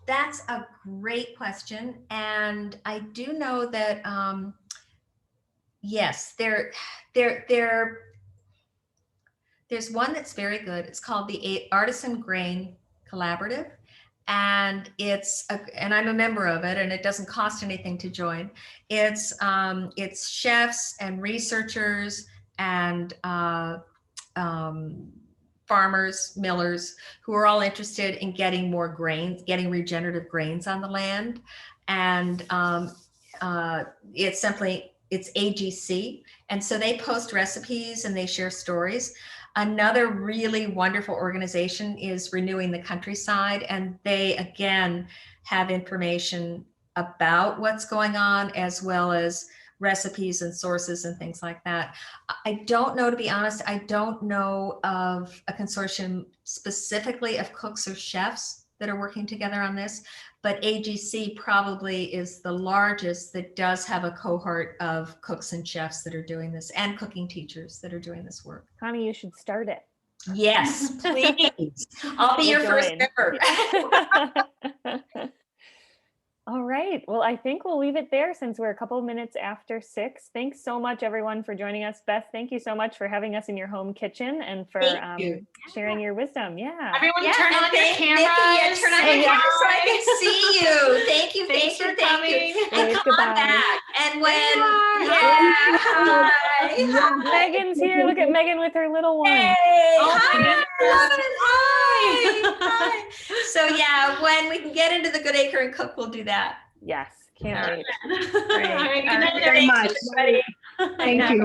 That's a great question. And I do know that, yes, there's one that's very good. It's called the Artisan Grain Collaborative. And and I'm a member of it, and it doesn't cost anything to join. It's chefs and researchers and farmers, millers, who are all interested in getting more grains, getting regenerative grains on the land. And it's AGC. And so they post recipes and they share stories. Another really wonderful organization is Renewing the Countryside, and they again have information about what's going on, as well as recipes and sources and things like that. I don't know, to be honest, I don't know of a consortium specifically of cooks or chefs that are working together on this, but AGC probably is the largest that does have a cohort of cooks and chefs that are doing this, and cooking teachers that are doing this work. Connie, you should start it. Yes, please. I'll be your first member. All right. Well, I think we'll leave it there since we're a couple of minutes after 6. Thanks so much, everyone, for joining us. Beth, thank you so much for having us in your home kitchen and for sharing your wisdom. Yeah. Everyone turn on your cameras. Turn on your camera so I can see you. Thank you. Thanks for coming. And come on back. And when, hi. Megan's here. Look at Megan with her little one. Hey, hi. Hi. So yeah, when we can get into the Good Acre and cook, we'll do that. Yes, can't wait. All right, good night, very much. Everybody. Thank you.